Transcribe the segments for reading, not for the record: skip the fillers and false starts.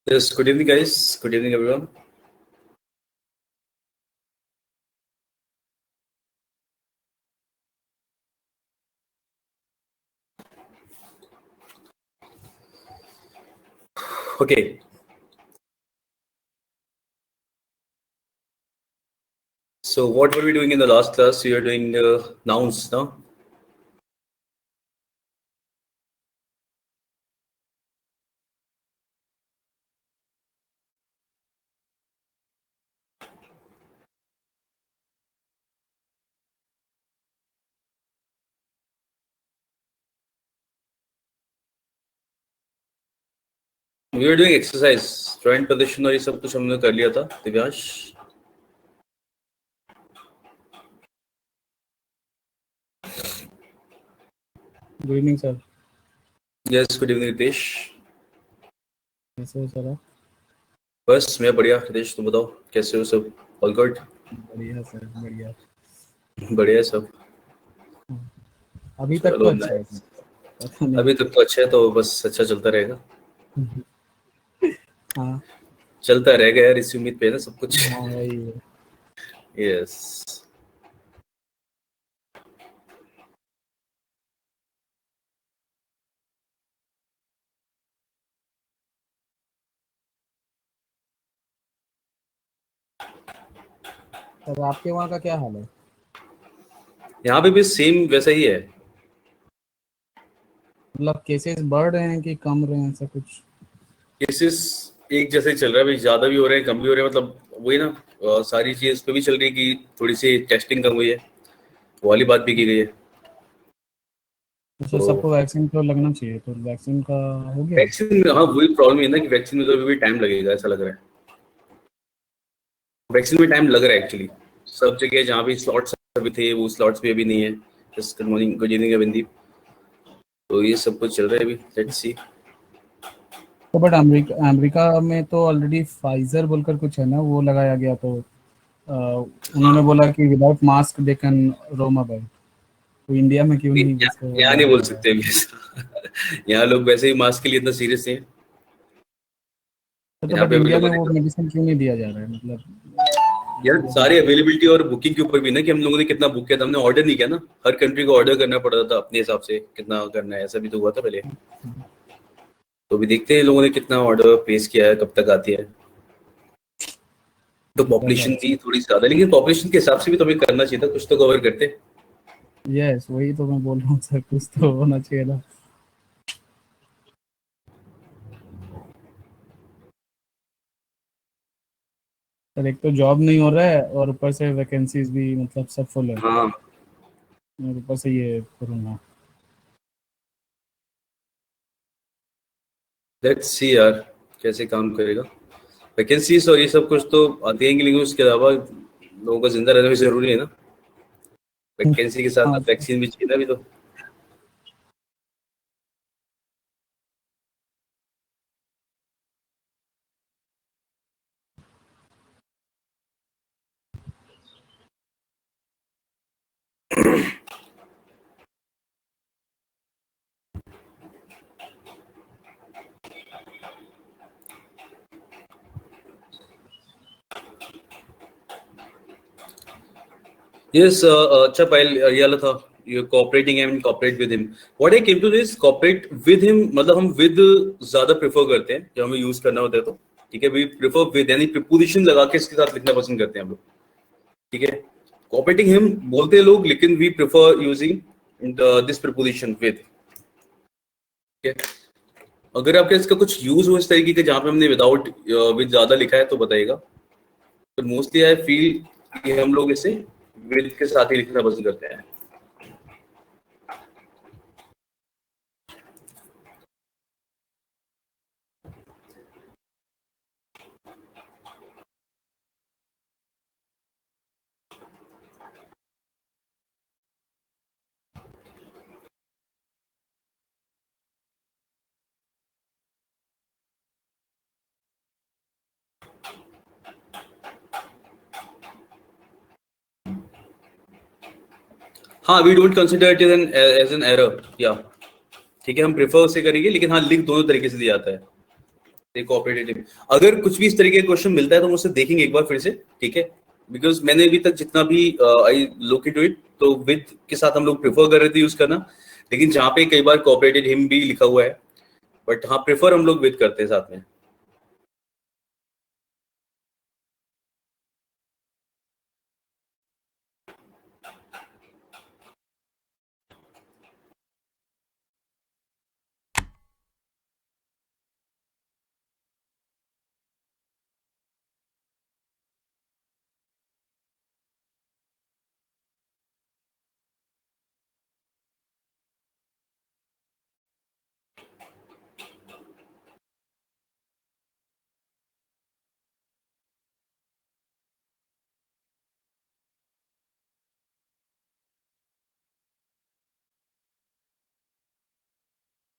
Yes, good evening, guys. Good evening, everyone. Okay, so what were we doing in the last class? We were doing nouns, no? We were doing exercise, joint position और ये सब कुछ हमने कर लिया था, Divyansh. Good evening sir. Yes, good evening, Ritesh. कैसे हो सर आप? बस मैं बढ़िया. रितेश तुम बताओ कैसे हो सब? All good? बढ़िया सर, बढ़िया. बढ़िया है सब. अभी तक तो चलो अच्छा है सर. पता नहीं. अभी तक तो अच्छा है, तो बस अच्छा चलता रहेगा. हाँ चलता रहेगा यार, इसी उम्मीद पे है ना सब कुछ. हाँ वही है. Yes. सर आपके वहाँ का क्या हाल है? यहाँ पे भी सेम वैसा ही है. मतलब केसेस बढ़ रहे हैं कि कम रहे हैं, ऐसा कुछ? केसेस एक जैसे ही चल रहा है भाई, ज्यादा भी हो रहे हैं कम भी हो रहे हैं, मतलब वही ना. सारी चीज इस पे भी चल रही है कि थोड़ी सी टेस्टिंग कम हुई है, वो वाली बात भी की गई है. अच्छा, तो सबको वैक्सीन तो लगना चाहिए, तो वैक्सीन का हो गया? वैक्सीन में, हाँ वही प्रॉब्लम है ना कि वैक्सीन में तो अभी भी टाइम लगेगा ऐसा लग रहा है. वैक्सीन में टाइम लग रहा है एक्चुअली. सब जगह जहाँ भी स्लॉट्स अभी थे वो स्लॉट्स भी अभी नहीं है. Just good morning, good evening Avindeep. तो ये सब कुछ चल रहा है अभी. Let's see. तो बट अमेरिका में तो ऑलरेडी फाइजर बोलकर कुछ है ना, वो लगाया गया. तो उन्होंने बोला कि without mask they can Rome about. तो इंडिया में क्यों नहीं इसको यहाँ नहीं लगाया बोल जा रहा है? सकते अभी ऐसा. यहाँ लोग वैसे ही मास्क के लिए इतना सीरियस हैं. तो यहाँ बट पे इंडिया में अवेलेबल वो है मेडिसिन क्यों नहीं दिया जा रहा है, मतलब? यार. सारी अवेलेबिलिटी और बुकिंग के ऊपर भी ना, कि हम लोगों ने कितना बुक किया था. हमने ऑर्डर नहीं किया ना, हर कंट्री को ऑर्डर करना पड़ रहा था अपने हिसाब से कितना करना है. ऐसा भी तो हुआ था पहले. तो अभी देखते हैं लोगों ने कितना ऑर्डर प्लेस किया है, कब तक आती है. तो पॉपुलेशन अच्छा. भी थोड़ी ज्यादा है, लेकिन पॉपुलेशन के हिसाब से भी तो हमें करना चाहिए था, कुछ तो कवर करते. यस, वही तो मैं बोल रहा हूँ सर, कुछ तो होना चाहिए ना. सर एक तो जॉब नहीं हो रहा है और ऊपर से वैकेंसीज भी मतलब सब फुल है, हाँ, और ऊपर से ये कोरोना. लेट्स सी यार कैसे काम करेगा. वैकेंसीज और ये सब कुछ तो आती हैं, लेकिन उसके अलावा लोगों का जिंदा रहना भी जरूरी है ना. वैकेंसी के साथ हाँ. साथ वैक्सीन भी चाहिए ना अभी तो. Yes, Chapal, ये था. You're cooperating and cooperate with him. What I came to this cooperate with him, मतलब हम with ज्यादा प्रेफर करते हैं जब हमें यूज करना होता है तो. ठीक है, we prefer with, यानी preposition लगा के इसके साथ लिखना पसंद करते हैं हम लोग. ठीक है. cooperating him बोलते हैं लोग, लेकिन we prefer using this preposition with. ठीक है. अगर आपके इसका कुछ यूज हो इस तरीके के जहाँ पे हमने विदाउट विद ज्यादा लिखा है तो बताइएगा. तो मोस्टली आई फील कि हम लोग इसे विद के साथ ही लिखना पसंद करते हैं. हाँ, we don't consider it as an error. या ठीक है, हम प्रेफर उसे करेंगे, लेकिन हाँ लिख दोनों तरीके से दिया जाता है. they cooperated him. अगर कुछ भी इस तरीके का क्वेश्चन मिलता है तो हम उसे देखेंगे एक बार फिर से, ठीक है, बिकॉज मैंने अभी तक जितना भी आई लुक इनटू इट, तो विद के साथ हम लोग प्रेफर कर रहे थे यूज करना, लेकिन जहाँ पे कई बार कोऑपरेटेड हिम भी लिखा हुआ है, बट हाँ प्रेफर हम लोग विद करते हैं साथ में.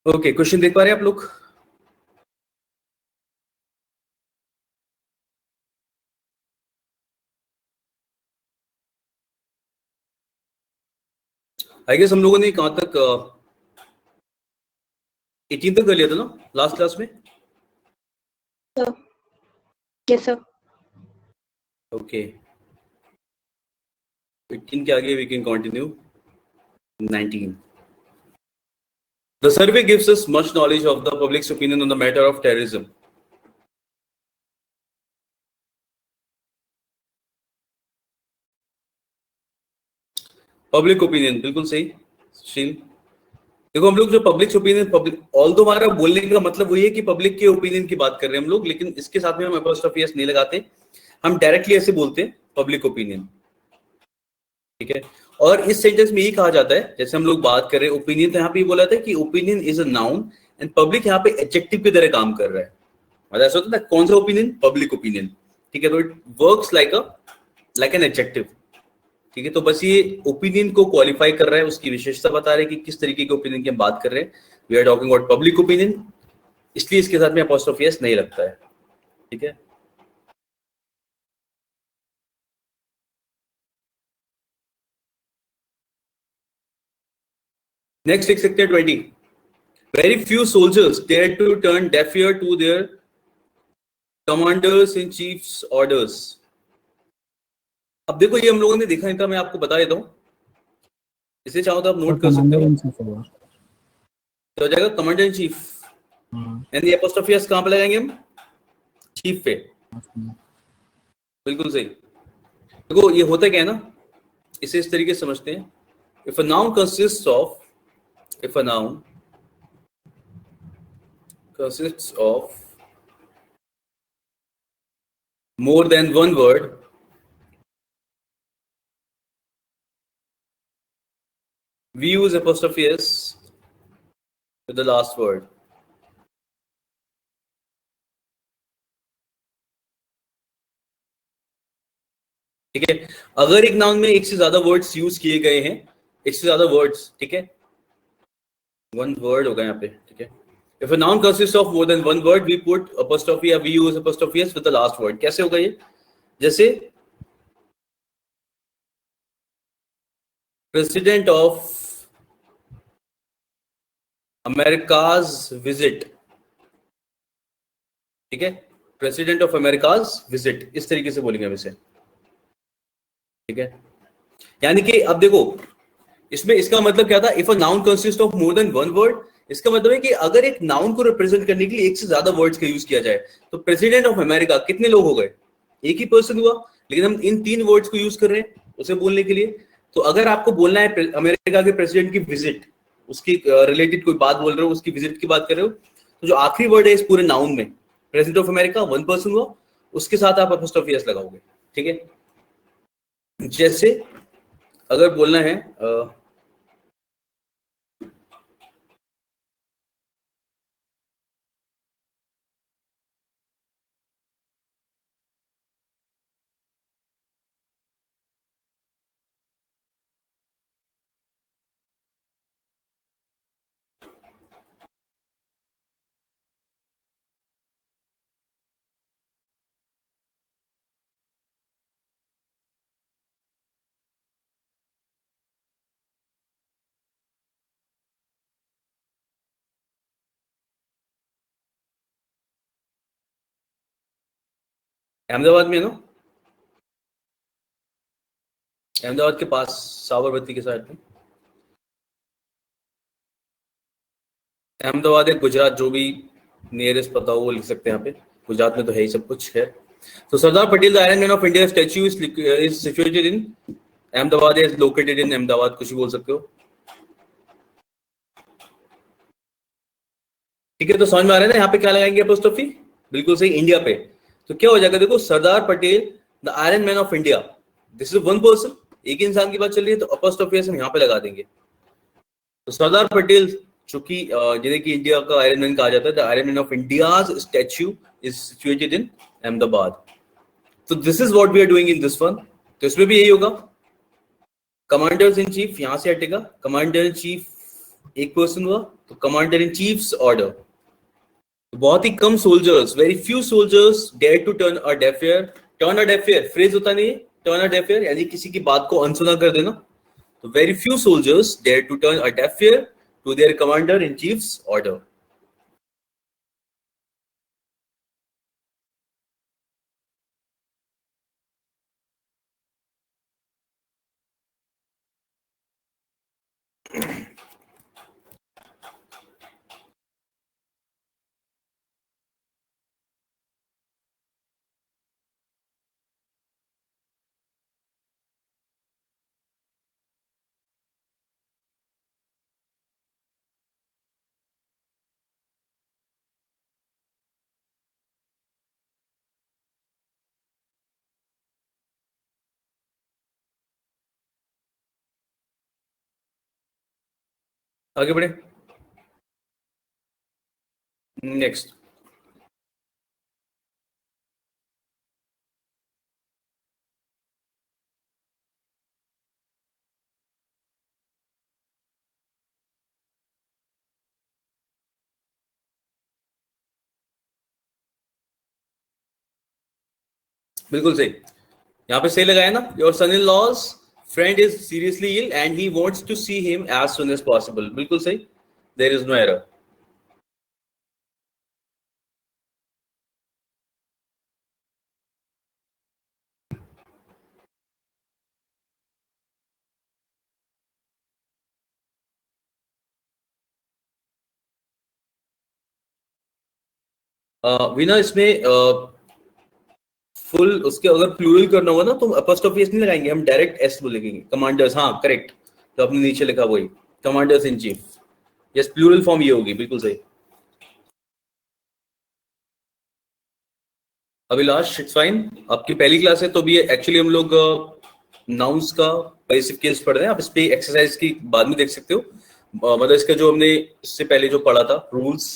ओके, क्वेश्चन देख पा रहे हैं आप लोग? आई गेस हम लोगों ने कहां तक 18 तक कर लिया था ना लास्ट क्लास में? Yes sir. ओके, 18 के आगे we can continue. 19. The survey gives us much knowledge of the public's opinion on the matter of terrorism. Public opinion, बिल्कुल सही शील. देखो हम लोग जो पब्लिक ओपिनियन, पब्लिक ऑल दो हमारा बोलने का मतलब वही है कि पब्लिक के ओपिनियन की बात कर रहे हैं हम लोग, लेकिन इसके साथ में हम एपोस्ट्रोफी एस नहीं लगाते, हम डायरेक्टली ऐसे बोलते हैं पब्लिक ओपिनियन, ठीक है. और इस सेंटेंस में ये कहा जाता है, जैसे हम लोग बात कर रहे हैं ओपिनियन, तो यहाँ पे ये बोला था कि opinion is a noun and public यहाँ पे एडजेक्टिव की तरह काम कर रहा है. मतलब ऐसा होता है कौन सा ओपिनियन? पब्लिक ओपिनियन, ठीक है. तो it works like an adjective, ठीक है. तो बस ये ओपिनियन को क्वालिफाई कर रहा है, उसकी विशेषता बता रहे हैं कि किस तरीके के ओपिनियन की हम बात कर रहे हैं. We are talking about public opinion, इसलिए इसके साथ में अपॉस्ट्रोफी एस नहीं लगता है, ठीक है. नेक्स्ट लिख सकते हैं 20. Very few soldiers dare to turn deaf ear to their commanders in chief's orders. अब देखो ये हम लोगों ने देखा नहीं था, मैं आपको बता देता हूँ, इसे चाहो तो आप नोट कर सकते हो. तो हो जाएगा कमांडर इन चीफ, एंड ये अपॉस्ट्रोफी एस कहां पे लगाएंगे हम? चीफ पे. बिल्कुल सही. देखो ये होता क्या है ना, इसे इस तरीके से समझते हैं. If a noun consists of, if a noun consists of more than one word, we use apostrophe s with the last word. ठीक है. अगर एक नाउन में एक से ज्यादा वर्ड्स यूज किए गए हैं, एक से ज्यादा वर्ड्स, ठीक है, वन वर्ड होगा यहाँ पे, ठीक है. If a noun consists of more than one word, we put apostrophe या we use apostrophe s with the last word. कैसे होगा ये? जैसे प्रेसिडेंट ऑफ अमेरिकाज विजिट, ठीक है, प्रेसिडेंट ऑफ अमेरिकाज विजिट, इस तरीके से बोलेंगे हम इसे, ठीक है. यानी कि अब देखो इसमें इसका मतलब क्या था? If a noun consist of more than one word, इसका मतलब है कि अगर एक नाउन को रिप्रेजेंट करने के लिए एक से ज्यादा वर्ड्स का यूज किया जाए, तो प्रेसिडेंट ऑफ अमेरिका कितने लोग हो गए? एक ही पर्सन हुआ, लेकिन हम इन 3 वर्ड्स को यूज कर रहे हैं उसे बोलने के लिए. तो अगर आपको बोलना है अमेरिका के प्रेसिडेंट की विजिट, उसकी रिलेटेड कोई बात बोल रहे हो, उसकी विजिट की बात कर रहे हो, तो जो आखिरी वर्ड है इस पूरे नाउन में, president of America, one person हुआ, उसके साथ आप अपॉस्ट्रोफी एस लगाओगे, ठीक है. जैसे अगर बोलना है अहमदाबाद में है ना, अहमदाबाद के पास साबरमती के साइड में। अहमदाबाद या गुजरात, जो भी नियरेस्ट पता हो वो लिख सकते हैं यहाँ पे। गुजरात में तो है ही सब कुछ है। तो Sardar Patel the iron man of India statue is situated in Ahmedabad, is located in Ahmedabad, कुछ भी बोल सकते हो। ठीक है, तो समझ में आ रहा है ना यहाँ पे क्या लगाएंगे अपोस्ट्रोफी, बिल्कुल सही, इंडिया पे। तो क्या हो जाएगा, देखो Sardar Patel the iron man of India, this is one person, एक इंसान की बात चल रही है, तो अपोस्ट्रोफी हम यहाँ पे लगा देंगे। तो सरदार पटेल चूंकि जिन्हें कि इंडिया का आयरन मैन कहा जाता है, the iron man of India's statue is situated in Ahmedabad. तो this is what we are doing in this one. तो इसमें भी यही होगा, कमांडर्स इन चीफ यहां से हटेगा, कमांडर इन चीफ एक पर्सन हुआ, तो कमांडर इन चीफ्स ऑर्डर। बहुत ही कम soldiers, very few soldiers dare to turn a deaf ear. Turn a deaf ear phrase होता नहीं है, टर्न अ डेफ ईयर यानी किसी की बात को अनसुना कर देना। तो very few soldiers dare to turn a deaf ear to their commander in chief's order. आगे बढ़े, नेक्स्ट। बिल्कुल सही, यहाँ पे सही लगाया ना। Your son in law's friend is seriously ill and he wants to see him as soon as possible, बिल्कुल सही, देयर इज नो एरर। विना इसमें फुल उसके अगर प्लूरल करना होगा ना तो अपॉस्ट्रोफी एस नहीं लगाएंगे, हम डायरेक्ट एस बोलेंगे, कमांडर्स। हाँ करेक्ट, तो आपने नीचे लिखा वही, commanders in chief. Yes, plural form ये होगी, बिल्कुल सही। अभिलाष इट्स फाइन, आपकी पहली क्लास है तो भी एक्चुअली हम लोग नाउन्स का बेसिक केस पढ़ रहे हैं। आप इस पे एक्सरसाइज की बाद में देख सकते हो, मतलब इसका जो हमने इससे पहले जो पढ़ा था रूल्स,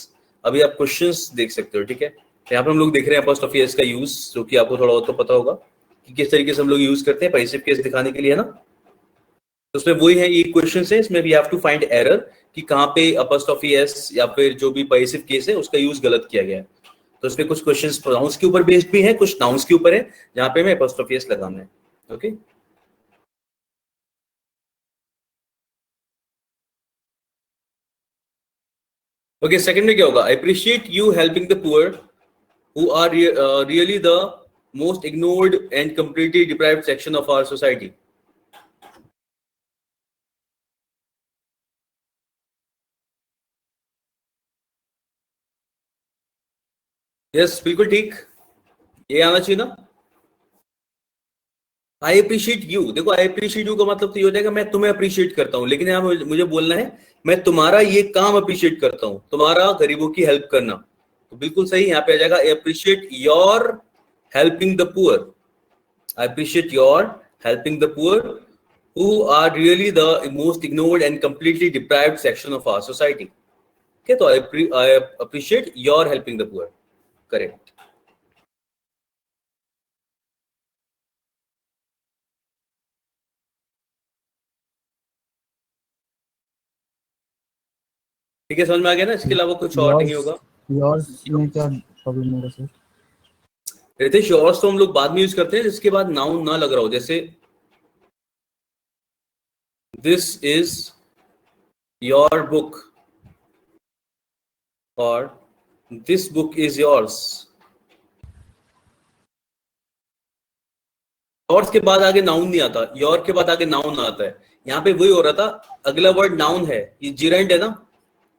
अभी आप क्वेश्चंस देख सकते हो। ठीक है, तो यहाँ पे हम लोग देख रहे हैं अपॉस्ट्रोफी एस का यूज, जो कि आपको थोड़ा बहुत तो पता होगा कि किस तरीके से हम लोग यूज करते हैं पैसिव केस दिखाने के लिए, है ना। तो उसमें वही है, ये क्वेश्चन है, इसमें we have to find error कि कहाँ पे अपॉस्ट्रोफी एस या फिर जो भी पैसिव केस है उसका यूज गलत किया गया है। तो इसमें कुछ क्वेश्चंस प्रोनाउंस के ऊपर बेस्ड भी है, कुछ नाउन्स के ऊपर है, जहां पे हमें अपॉस्ट्रोफी एस लगाना है। Okay, okay. सेकंड में क्या होगा, I appreciate you helping the poor who are really the most ignored and completely deprived section of our society. Yes, बिल्कुल ठीक, ये आना चाहिए ना। आई अप्रिशिएट यू, देखो आई अप्रिशिएट यू का मतलब तो ये हो जाएगा मैं तुम्हें अप्रिशिएट करता हूं, लेकिन यहाँ मुझे बोलना है मैं तुम्हारा ये काम अप्रिशिएट करता हूं, तुम्हारा गरीबों की हेल्प करना। तो बिल्कुल सही, यहाँ पे आ जाएगा I appreciate your helping the poor. I appreciate your helping the poor who are really the most ignored and completely deprived section of our society. Okay, so I appreciate your helping the poor. Correct. ठीक है, समझ में आ गया ना, इसके अलावा कुछ और नहीं होगा। योर्स में क्या प्रॉब्लम होगा सर? रितेश, योर्स तो हम लोग बाद में यूज करते हैं, जिसके बाद नाउन ना लग रहा हो, जैसे दिस इज योर बुक और this book is yours. Yours के बाद आगे नाउन नहीं आता, योर के बाद आगे नाउन आता है। यहाँ पे वही हो रहा था, अगला वर्ड नाउन है, ये जिरेंट है ना,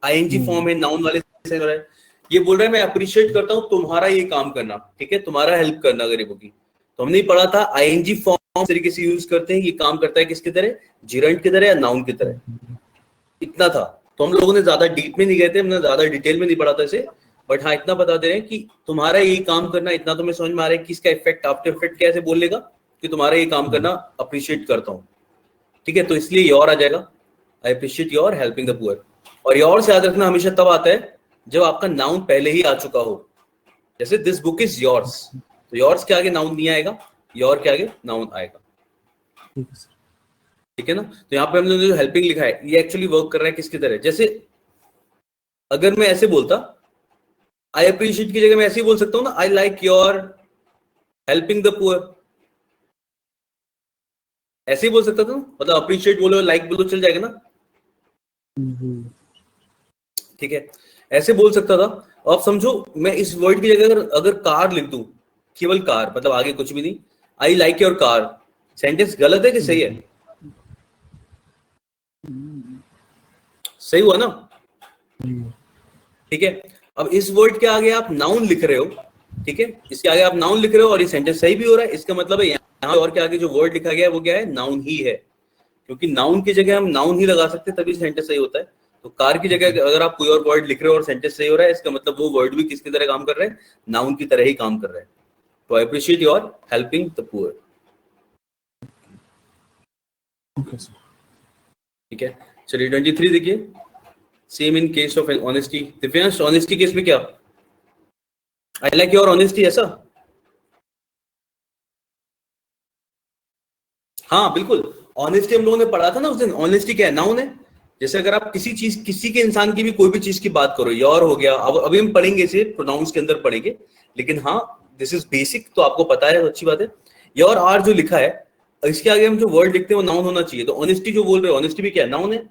आईएनजी फॉर्म है, नाउन वाले से हो रहा है। ये बोल रहा है मैं अप्रिशिएट करता हूँ तुम्हारा ये काम करना, ठीक है, तुम्हारा हेल्प करना गरीबों की। तो हमने पढ़ा था आईएनजी फॉर्म तरीके से यूज करते हैं, ये काम करता है किसकी तरह, जिरेंट की तरह या नाउन की तरह, इतना था। तो हम लोगों ने ज्यादा डीप में नहीं गए थे, हमने ज्यादा डिटेल में नहीं पढ़ा था इसे, बट हाँ इतना बता दे रहे हैं कि तुम्हारा ये काम करना, इतना तो मैं समझ में आ रहा है कि इसका इफेक्ट, आफ्टर इफेक्ट कैसे बोल लेगा कि तुम्हारा ये काम करना अप्रिशिएट करता हूँ, ठीक है। तो इसलिए योर आ जाएगा, I appreciate your helping the poor. और योर से याद रखना हमेशा तब आता है जब आपका नाउन पहले ही आ चुका हो, जैसे दिस बुक इज योर्स, तो योर्स के आगे नाउन नहीं आएगा, योर के आगे नाउन आएगा, ठीक है ना। तो यहाँ पे हमने जो हेल्पिंग लिखा है ये एक्चुअली वर्क कर रहा है किसकी तरह, जैसे अगर मैं ऐसे बोलता आई अप्रिशिएट की जगह मैं ऐसे ही बोल सकता हूँ ना, I like your helping the poor, ऐसे ही बोल सकता था ना, मतलब अप्रिशिएट बोलो लाइक बोलो चल जाएगा ना, ठीक है, ऐसे बोल सकता था। अब समझो मैं इस वर्ड की जगह अगर कार लिख दूं, केवल कार, मतलब आगे कुछ भी नहीं, I like your car, sentence गलत है कि सही है, सही हुआ ना, ठीक है। अब इस वर्ड के आगे आप नाउन लिख रहे हो, ठीक है, इसके आगे आप नाउन लिख रहे हो और ये सेंटेंस सही भी हो रहा है, इसका मतलब है यहाँ और के आगे जो वर्ड लिखा गया है वो क्या है, नाउन ही है, क्योंकि नाउन की जगह हम नाउन ही लगा सकते हैं तभी सेंटेंस सही होता है। तो कार की जगह अगर आप कोई और वर्ड लिख रहे हो और सेंटेंस सही हो रहा है, इसका मतलब वो वर्ड भी किसकी तरह काम कर रहा है, नाउन की तरह ही काम कर रहा है। तो I appreciate your helping the poor, ठीक है। चलिए 23 देखिए, same in case of honesty. Divyansh honesty case में क्या, आई लाइक योर ऑनेस्टी, ऐसा, हाँ बिल्कुल, ऑनेस्टी हम लोगों ने पढ़ा था ना उस दिन, ऑनेस्टी क्या है, नाउन है। जैसे अगर आप किसी चीज, किसी के इंसान की भी कोई भी चीज की बात करो, योर हो गया, अब अभी हम पढ़ेंगे इसे प्रोनाउंस के अंदर पढ़ेंगे, लेकिन हाँ दिस इज बेसिक, तो आपको पता है, अच्छी बात है। योर आर जो लिखा है, इसके आगे हम जो वर्ड लिखते हैं वो नाउन होना चाहिए। तो ऑनेस्टी जो बोल रहे हो, ऑनेस्टी भी क्या है, नाउन है,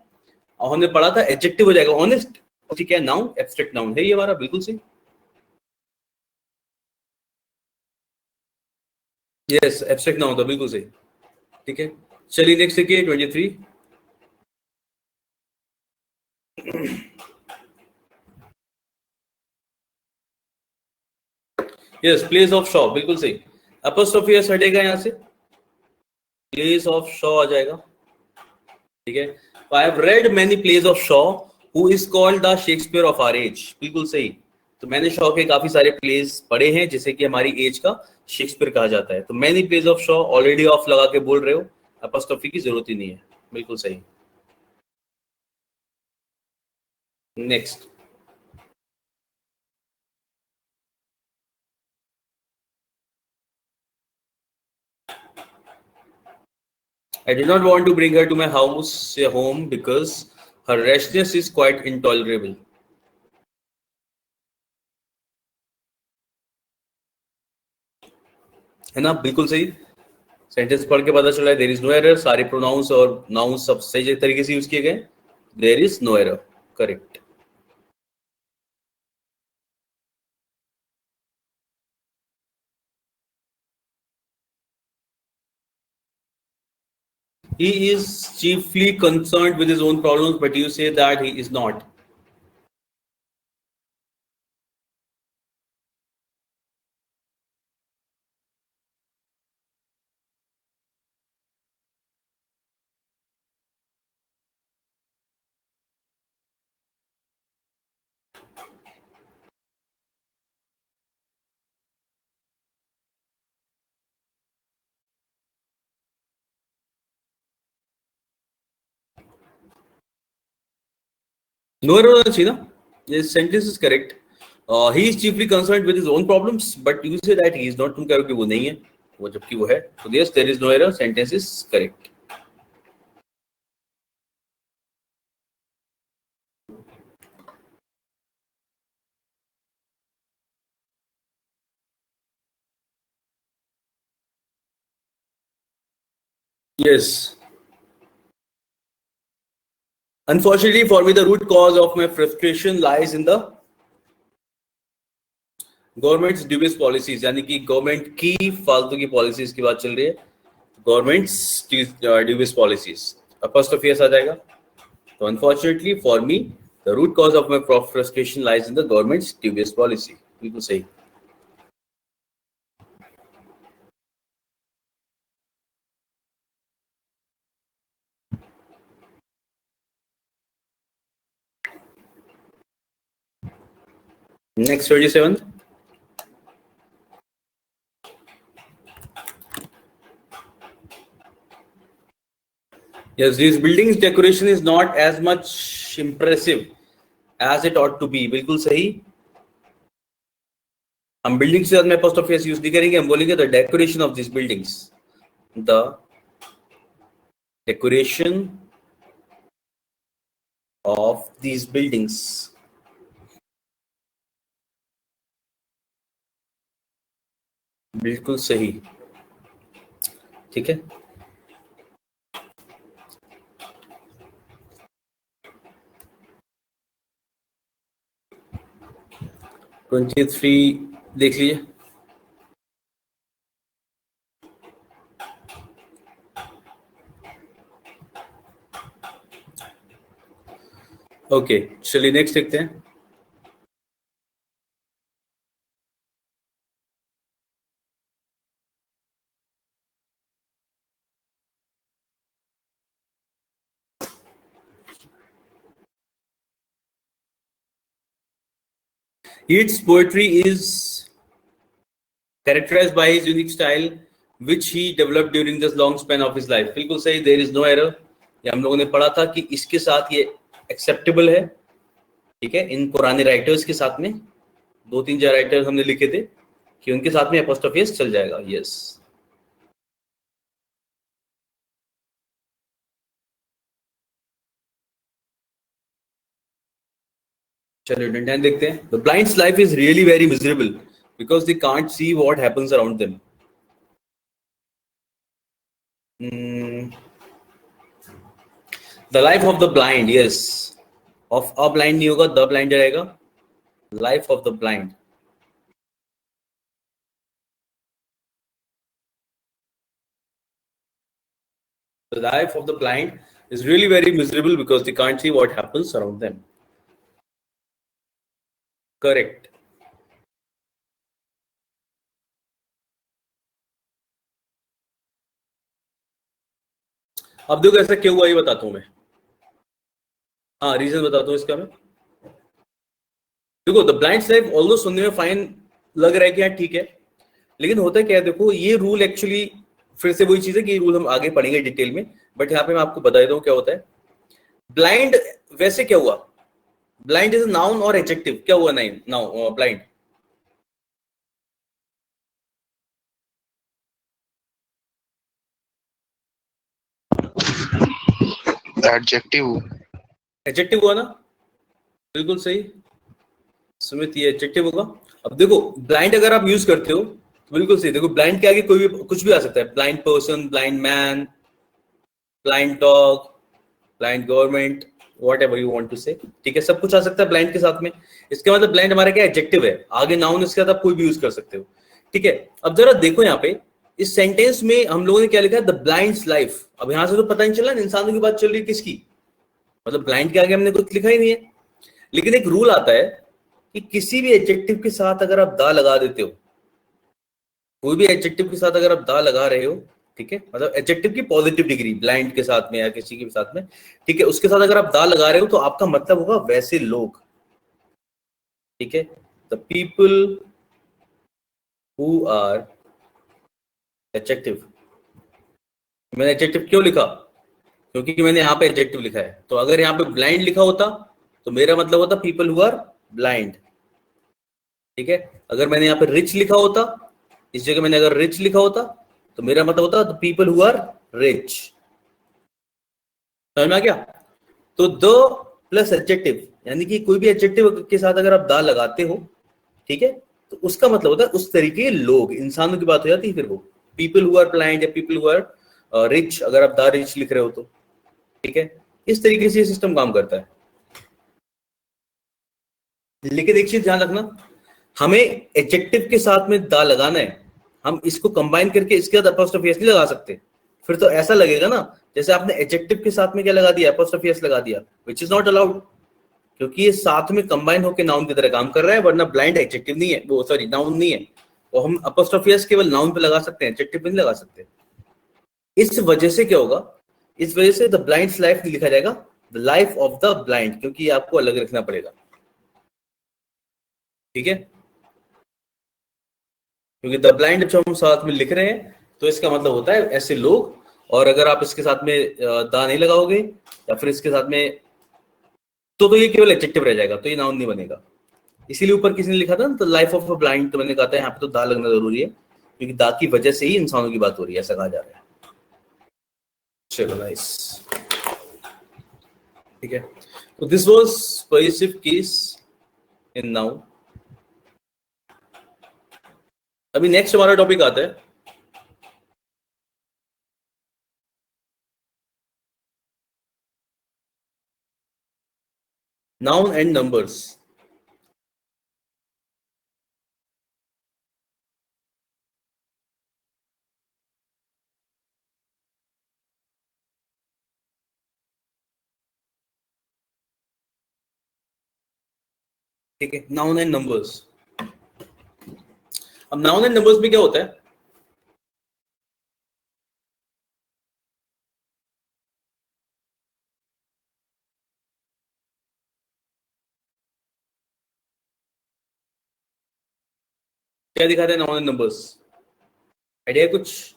और हमने पढ़ा था एडजेक्टिव हो जाएगा ऑनेस्ट, ठीक है, नाउन, एब्स्ट्रैक्ट नाउन है ये हमारा, बिल्कुल सही, यस एब्स्ट्रैक्ट नाउन था, बिल्कुल सही, ठीक है। चलिए नेक्स्ट देखिए 23, यस प्लेस ऑफ शॉ, बिल्कुल सही, एपोस्ट्रोफी एस हटेगा यहाँ से, प्लेस ऑफ शॉ आ जाएगा, ठीक है। I have read many plays of Shaw who is called the Shakespeare of our age, बिल्कुल सही। तो मैंने शॉ के काफी सारे प्लेस पढ़े हैं जिसे कि हमारी एज का शेक्सपियर कहा जाता है। तो many place of Shaw, already of लगा के बोल रहे हो, एपोस्ट्रोफी की जरूरत ही नहीं है, बिल्कुल सही। Next, I did not want to bring her to my house, home, because her rashness is quite intolerable. है ना, बिल्कुल सही, सेंटेंस पढ़ के पता चला है, देयर इज नो एरर, सारे प्रोनाउंस और नाउंस सब सही तरीके से यूज किए गए, there is no error, correct. He is chiefly concerned with his own problems, but you say that he is not. No error होना चाहिए ना, this sentence is correct. He is chiefly concerned with his own problems, but you say that he is not, तुम कह रहे हो कि वो नहीं है, वो जबकि वो है, so yes there is no error, sentence is correct. Yes. Unfortunately for me, the root cause of my frustration lies in the government dubious policies, यानी कि गवर्नमेंट की फालतू की पॉलिसीज की बात चल रही है। Government's dubious policies, apostrophe s आ जाएगा। तो unfortunately for me the root cause of my frustration lies in the government's dubious policy. बिल्कुल सही। Next 27। Yes, these buildings decoration is not as much impressive as it ought to be। बिल्कुल सही। हम building से में apostrophe s use नहीं करेंगे, हम बोलेंगे the decoration of this buildings, the decoration of these buildings। बिल्कुल सही। ठीक है। ट्वेंटी थ्री देख लीजिए। ओके, चलिए नेक्स्ट देखते हैं। Yeats's poetry is characterized by his unique style, which he developed during this long span of his life। बिल्कुल सही, there is no error। ये हम लोगों ने पढ़ा था कि इसके साथ ये एक्सेप्टेबल है। ठीक है, इन पुराने राइटर्स के साथ में 2-3 राइटर्स हमने लिखे थे कि उनके साथ में apostrophe s चल जाएगा। यस। चलिए 10 देखते हैं। The blind's life is really very miserable because they can't see what happens around them। The life of the blind, yes। of a blind नहीं होगा, the blind रहेगा। Life of the blind। The life of the blind is really very miserable because they can't see what happens around them। Correct। अब देखो ऐसा क्यों हुआ ये बताता हूं मैं। हाँ, रीजन बताता हूँ इसका मैं। देखो, द ब्लाइंड्स लाइफ ऑल्दो सुनने में फाइन लग रहा है कि हाँ ठीक है, लेकिन होता है क्या है, देखो ये रूल एक्चुअली फिर से वही चीज है कि रूल हम आगे पढ़ेंगे डिटेल में, बट यहाँ पे मैं आपको बता देता हूँ क्या होता है। ब्लाइंड वैसे क्या हुआ, ब्लाइंड इज नाउन और एडजेक्टिव। क्या हुआ नाउ ब्लाइंड? एडजेक्टिव। एडजेक्टिव हुआ ना? बिल्कुल सही सुमित, ये एडजेक्टिव होगा। अब देखो ब्लाइंड अगर आप यूज करते हो तो बिल्कुल सही। देखो ब्लाइंड के आगे कोई भी कुछ भी आ सकता है। Blind person, blind man, blind dog, blind government, whatever you want to say. ठीक है, सब कुछ आ सकता है ब्लाइंड के साथ में। इसके मतलब ब्लाइंड हमारा क्या एडजेक्टिव है, आगे नाउन इसके साथ आप कोई भी यूज कर सकते हो। ठीक है, अब जरा देखो यहाँ पे इस सेंटेंस में हम लोगों ने क्या लिखा है, द ब्लाइंड्स लाइफ। अब यहां से तो पता नहीं चला इंसानों की बात चल रही है किसकी, मतलब ब्लाइंड के आगे हमने कुछ लिखा ही नहीं है। लेकिन एक रूल आता है कि किसी भी एडजेक्टिव के साथ अगर आप दा लगा देते हो, कोई भी एडजेक्टिव के साथ अगर आप दा लगा रहे हो, ठीक है, मतलब एडजेक्टिव की पॉजिटिव डिग्री ब्लाइंड के साथ में या किसी के साथ में, ठीक है, उसके साथ अगर आप दा लगा रहे हो तो आपका मतलब होगा वैसे लोग। ठीक है, the people who are adjective. मैंने एडजेक्टिव क्यों लिखा, क्योंकि मैंने यहाँ पे एडजेक्टिव लिखा है। तो अगर यहाँ पे ब्लाइंड लिखा होता तो मेरा मतलब होता पीपल हु आर ब्लाइंड। ठीक है, अगर मैंने यहाँ पे रिच लिखा होता, इस जगह मैंने अगर रिच लिखा होता तो मेरा मतलब होता the people who are rich. समझ में आ गया? तो द प्लस एडजेक्टिव, यानी कि कोई भी एडजेक्टिव के साथ अगर आप दा लगाते हो, ठीक है, तो उसका मतलब होता है उस तरीके के लोग, इंसानों की बात हो जाती है फिर वो पीपल हु आर ब्लाइंड या पीपल हु आर रिच, अगर आप द रिच लिख रहे हो तो। ठीक है, इस तरीके से सिस्टम काम करता है। लेकिन एक चीज ध्यान रखना, हमें एडजेक्टिव के साथ में दा लगाना है, हम इसको कंबाइन करके इसके साथ अपॉस्ट्रोफी एस नहीं लगा सकते, फिर तो ऐसा लगेगा ना जैसे आपने एडजेक्टिव के साथ में क्या लगा दिया, एपोस्ट्रोफी एस लगा दिया, विच इज नॉट अलाउड, क्योंकि ये साथ में कंबाइन होकर नाउन की तरह काम कर रहा है, वरना ब्लाइंड एडजेक्टिव नहीं है, वो सॉरी नाउन नहीं है, वो हम एपोस्ट्रोफी एस केवल नाउन पे लगा सकते हैं, एडजेक्टिव पे नहीं लगा सकते। इस वजह से क्या होगा, इस वजह से द ब्लाइंड्स लाइफ नहीं लिखा जाएगा, the life of the blind, क्योंकि आपको अलग रखना पड़ेगा, ठीक है, क्योंकि द ब्लाइंड जब हम साथ में लिख रहे हैं तो इसका मतलब होता है ऐसे लोग, और अगर आप इसके साथ में दा नहीं लगाओगे या फिर इसके साथ में तो ये केवल एडजेक्टिव रह जाएगा, तो ये नाउन नहीं बनेगा। इसीलिए ऊपर किसी ने लिखा था ना, the life of a blind, तो मैंने कहा था यहाँ पे तो दा लगना जरूरी है, क्योंकि दा की वजह से ही इंसानों की बात हो रही है, ऐसा कहा जा रहा है। चलो नाइस, ठीक है, तो this was positive case in noun. अभी नेक्स्ट हमारा टॉपिक आता है नाउन एंड नंबर्स। ठीक है, नाउन एंड नंबर्स। अब नाउन एंड नंबर्स में क्या होता है, क्या दिखाते हैं नाउन एंड नंबर्स, आइडिया कुछ?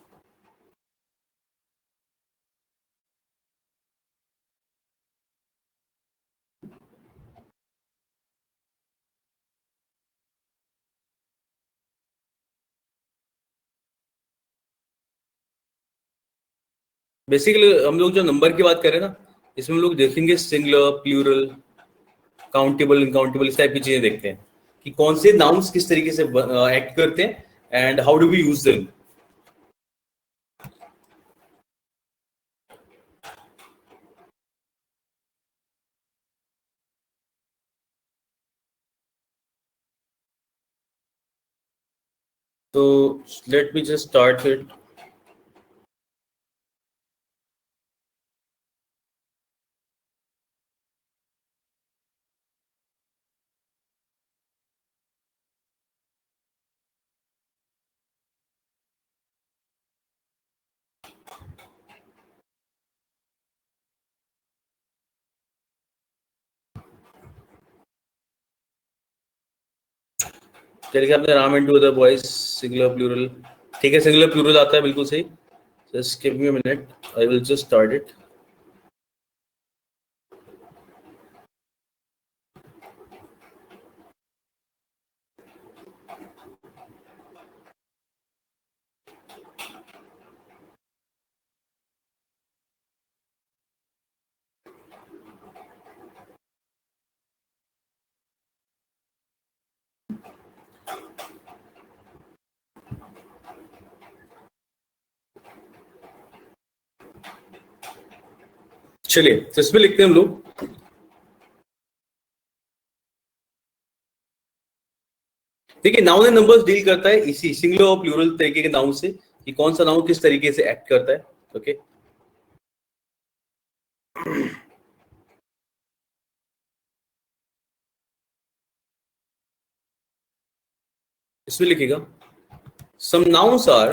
बेसिकली हम लोग जो नंबर की बात करें ना, इसमें हम लोग देखेंगे सिंगुलर, प्लूरल, काउंटेबल, इनकाउंटेबल, इस टाइप की चीजें देखते हैं कि कौन से नाउन्स किस तरीके से एक्ट करते हैं and how do we use them. तो let me just start it. चलिए, आपने Ram and two other boys, singular plural, ठीक है, सिंगुलर प्लूरल आता है, बिल्कुल सही। Just give me a minute, I will just start it. चलिए, तो इसमें लिखते हैं हम लोग, देखिए नाउन एंड नंबर्स डील करता है इसी सिंगुलर और प्लूरल तरीके के नाउन से, कि कौन सा नाउन किस तरीके से एक्ट करता है। ओके, इसमें लिखिएगा, some nouns are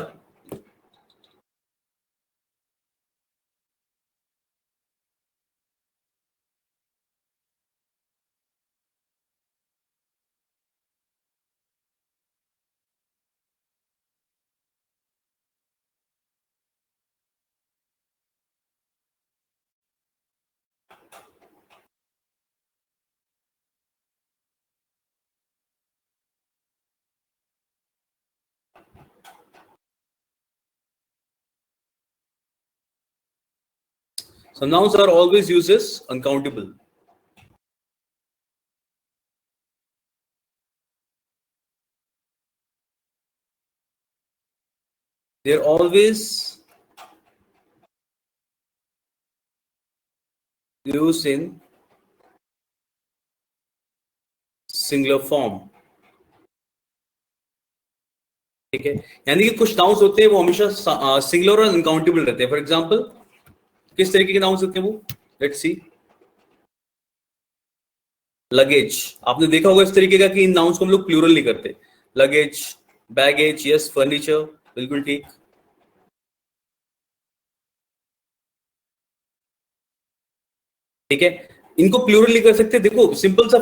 always used as uncountable. They're always used in singular form. ठीक है, यानी कि कुछ नाउन्स होते हैं वो हमेशा सिंगुलर और अनकाउंटेबल रहते हैं। फॉर एग्जांपल किस तरीके के नाउन्स होते हैं वो, लेट्स सी। लगेज, आपने देखा होगा इस तरीके का कि इन नाउन्स को हम लोग प्लूरल नहीं करते। लगेज, बैगेज, यस, फर्नीचर, बिल्कुल ठीक। ठीक है, इनको प्लूरल नहीं कर सकते। देखो सिंपल सा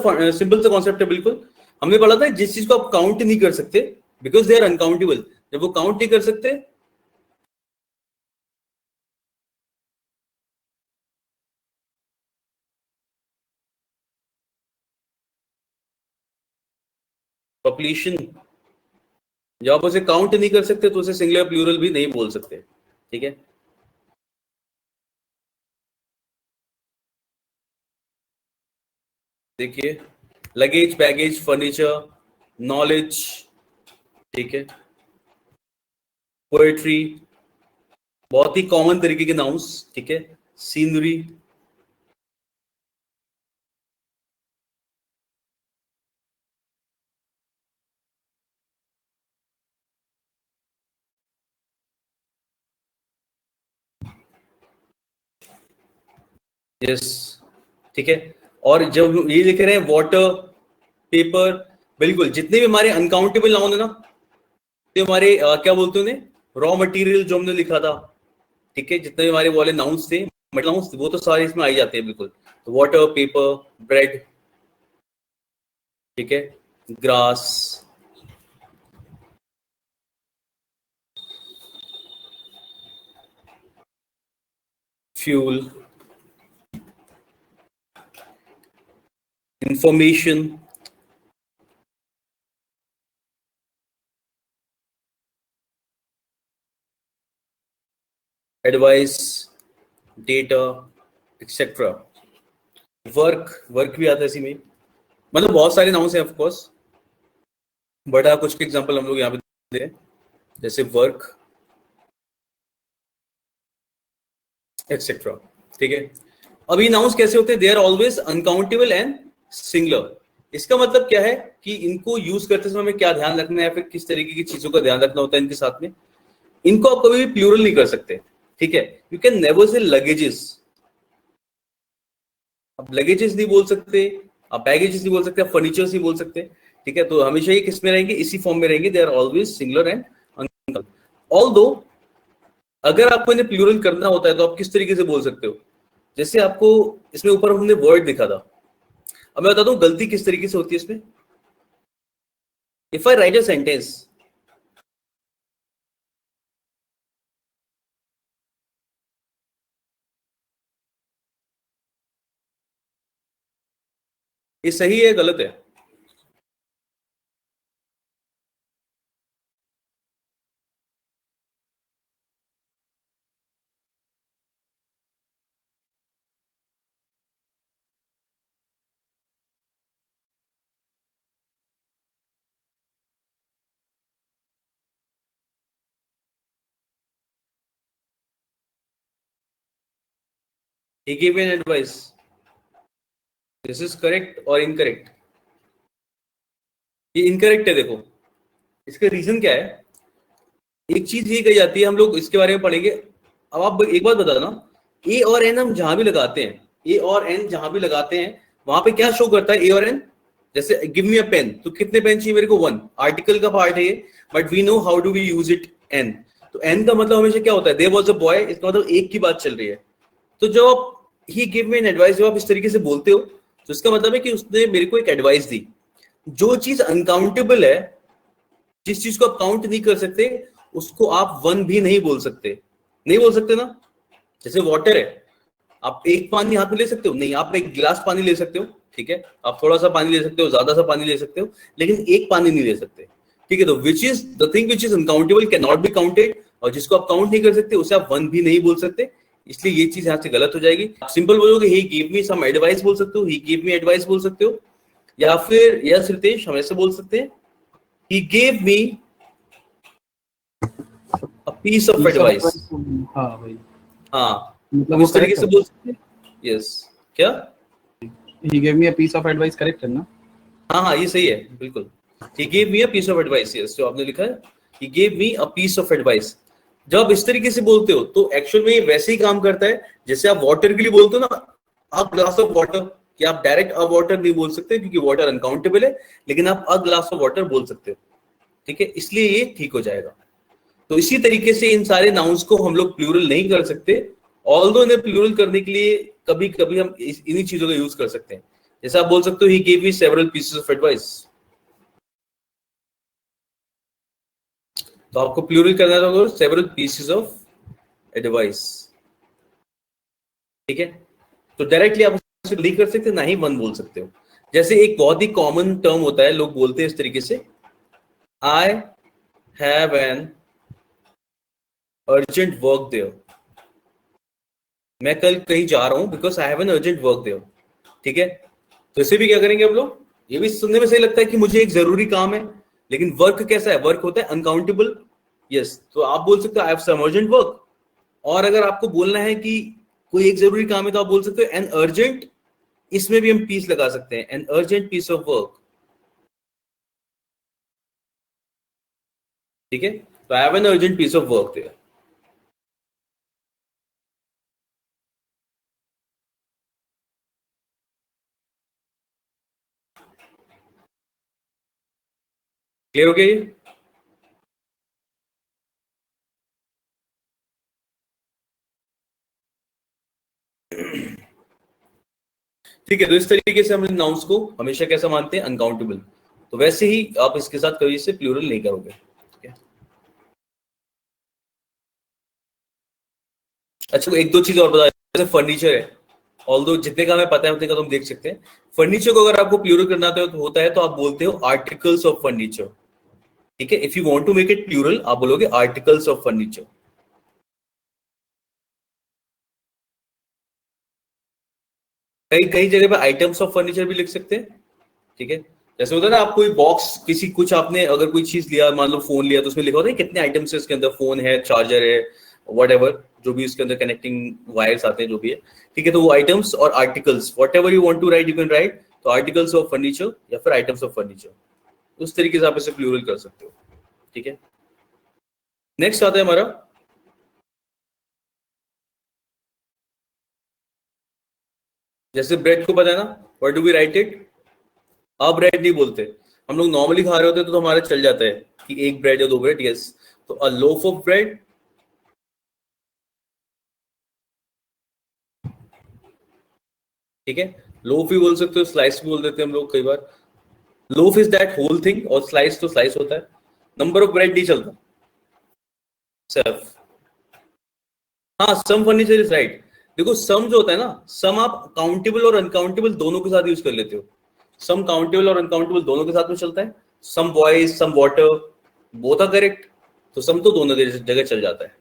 कॉन्सेप्ट है बिल्कुल। हमने पढ़ा था जिस चीज को आप काउंट नहीं कर सकते बिकॉज दे आर अनकाउंटेबल, जब वो काउंट नहीं कर सकते पॉपुलेशन, जब आप उसे काउंट नहीं कर सकते तो उसे सिंगुलर प्लूरल भी नहीं बोल सकते। ठीक है, देखिए लगेज, बैगेज, फर्नीचर, नॉलेज, ठीक है, पोएट्री, बहुत ही कॉमन तरीके के नाउन्स। ठीक है, सीनरी, यस, ठीक है। और जब ये लिख रहे हैं वाटर, पेपर, बिल्कुल जितने भी हमारे अनकाउंटेबल नाउन है ना, तो हमारे क्या बोलते हैं उन्हें, रॉ मटेरियल जो हमने लिखा था। ठीक है, जितने भी हमारे वाले नाउन्स थे, नाउन्स वो तो सारे इसमें आ ही जाते हैं बिल्कुल। तो वाटर, पेपर, ब्रेड, ठीक है, grass, fuel, information, advice, data, etcetera. Work भी आता है इसी में। मतलब बहुत सारे नाउन्स हैं ऑफ कोर्स, बट कुछ के एग्जांपल हम लोग यहाँ पे दे रहे हैं, जैसे वर्क, एक्सेट्रा। ठीक है, अब ये नाउन्स कैसे होते हैं, they are always uncountable and singular. इसका मतलब क्या है कि इनको यूज करते समय हमें क्या ध्यान रखना है, फिर किस तरीके की चीजों का ध्यान रखना होता है इनके साथ में। इनको आप कभी भी प्लूरल नहीं कर सकते। ठीक है, you can never say luggages, आप लगेजेस नहीं बोल सकते, आप बैगेजेस नहीं बोल सकते, आप फर्नीचर्स नहीं बोल सकते। ठीक है, तो हमेशा ये किस में रहेंगे, इसी फॉर्म में रहेंगे, they are always singular and uncountable. Although अगर आपको इन्हें प्लूरल करना होता है तो आप किस तरीके से बोल सकते हो, जैसे आपको इसमें ऊपर हमने वर्ड दिखा था। अब मैं बताता हूँ गलती किस तरीके से होती है इसमें। If I right a sentence, ये सही है गलत है? He gave an advice. This is correct or incorrect? ये इनकरेक्ट है। देखो इसका रीजन क्या है, एक चीज ये कही जाती है, हम लोग इसके बारे में पढ़ेंगे। अब आप एक बात बता ना, ए और एन हम जहां भी लगाते हैं, ए और एन जहां भी लगाते हैं वहां पे क्या शो करता है, ए और एन। जैसे गिव मी अ पेन, तो कितने पेन चाहिए मेरे को, वन, आर्टिकल का पार्ट है ये, but we know how do we use it, an. तो एन का मतलब हमेशा क्या होता है, देयर वाज अ बॉय, इसका मतलब एक की बात चल रही है। तो जब आप ही गिव मी एन एडवाइस, जब आप इस तरीके से बोलते हो तो इसका मतलब है कि उसने मेरे को एक एडवाइस दी। जो चीज अनकाउंटेबल है, जिस चीज को आप काउंट नहीं कर सकते, उसको आप वन भी नहीं बोल सकते। नहीं बोल सकते ना, जैसे वाटर है, आप एक पानी हाथ में ले सकते हो नहीं, आप एक गिलास पानी ले सकते हो। ठीक है, आप थोड़ा सा पानी ले सकते हो, ज्यादा सा पानी ले सकते हो, लेकिन एक पानी नहीं ले सकते। ठीक है, तो which is the thing which is uncountable can not be counted, और जिसको आप काउंट नहीं कर सकते उसे आप वन भी नहीं बोल सकते। इसलिए ये चीज यहाँ से गलत हो जाएगी। आप सिंपल बोलोगे ही गिव मी सम एडवाइस बोल सकते हो, ही गिव मी एडवाइस बोल सकते हो, या फिर यस रितेश हम ऐसे बोल सकते हैं, he gave me a piece of advice. हाँ भाई, हाँ, मतलब इस तरीके से बोल सकते हैं। यस, क्या, he gave me a piece of advice, correct है ना? हाँ हाँ ये सही है बिल्कुल। He gave me a piece of advice, yes, जो आपने लिखा है he gave me a piece of advice। जब आप इस तरीके से बोलते हो तो एक्चुअल में ये वैसे ही काम करता है जैसे आप वाटर के लिए बोलते हो ना, अ ग्लास ऑफ वाटर, कि आप डायरेक्ट अ वाटर नहीं बोल सकते क्योंकि वाटर अनकाउंटेबल है, लेकिन आप अ ग्लास ऑफ वाटर बोल सकते हो, ठीक है, इसलिए ये ठीक हो जाएगा। तो इसी तरीके से इन सारे नाउन्स को हम लोग प्लूरल नहीं कर सकते, ऑल्दो इन्हें प्लूरल करने के लिए कभी कभी हम इन्हीं चीजों का यूज कर सकते हैं। जैसे आप बोल सकते हो ही gave me several pieces of advice, तो आपको प्लूरल करना होगा सेवरल पीसेस ऑफ एडवाइस, ठीक है। तो डायरेक्टली आप उसे नहीं कर सकते, ना ही वन बोल सकते हो। जैसे एक बहुत ही कॉमन टर्म होता है, लोग बोलते हैं इस तरीके से, I have an urgent work there, मैं कल कहीं जा रहा हूं because I have an urgent work there, ठीक है। तो इसे भी क्या करेंगे हम लोग, ये भी सुनने में सही लगता है कि मुझे एक जरूरी काम है, लेकिन वर्क कैसा है, वर्क होता है अनकाउंटेबल, यस, तो आप बोल सकते हो I have some urgent work. और अगर आपको बोलना है कि कोई एक जरूरी काम है तो आप बोल सकते हो एन अर्जेंट, इसमें भी हम पीस लगा सकते हैं, an urgent piece of work, ठीक है। तो I have an urgent piece of work there. Clear हो गया ये? ठीक है, तो इस तरीके से हम इन नाउन्स को हमेशा कैसा मानते हैं, अनकाउंटेबल। तो वैसे ही आप इसके साथ कभी इसे प्लूरल नहीं करोगे, ठीक है। अच्छा, एक दो चीज और बता, जैसे फर्नीचर है, ऑल्दो जितने का हमें पता है उतने का तुम देख सकते हैं। फर्नीचर को अगर आपको प्लूरल करना होता है तो आप बोलते हो आर्टिकल्स ऑफ फर्नीचर, ठीक है। If you want to make it plural आप बोलोगे आर्टिकल्स ऑफ फर्नीचर। कई कई जगह पे आइटम्स ऑफ फर्नीचर भी लिख सकते हैं, ठीक है। जैसे होता है ना, आप कोई बॉक्स किसी कुछ आपने अगर कोई चीज लिया, मान लो फोन लिया, तो उसमें लिखा होता है कितने आइटम्स है इसके अंदर, फोन है, चार्जर है, वट जो भी इसके अंदर कनेक्टिंग वायर्स आते हैं, जो भी है, ठीक है। तो वो आइटम्स और articles, whatever you want to write you can write, तो आर्टिकल्स ऑफ फर्नीचर या फिर आइटम्स ऑफ फर्नीचर, उस तरीके से आप इसे प्लूरल कर सकते हो, ठीक है। नेक्स्ट आता है हमारा, जैसे ब्रेड को पता है ना, what do we write it, अब ब्रेड नहीं बोलते, हम लोग नॉर्मली खा रहे होते तो हमारा चल जाता है कि एक ब्रेड या दो ब्रेड, यस, तो अ लोफ ऑफ ब्रेड, ठीक है। लोफ भी बोल सकते हो, स्लाइस भी बोल देते हैं हम लोग कई बार। Loaf is that whole thing और स्लाइस तो स्लाइस होता है। नंबर ऑफ ब्रेड नहीं चलता सिर्फ, हाँ सम फर्नीचर इज राइट। देखो सम जो होता है ना, सम आप काउंटेबल और अनकाउंटेबल दोनों के साथ यूज कर लेते हो, सम काउंटेबल और अनकाउंटेबल दोनों के साथ में चलता है। Some boys some water, both are correct, तो सम तो दोनों जगह चल जाता है,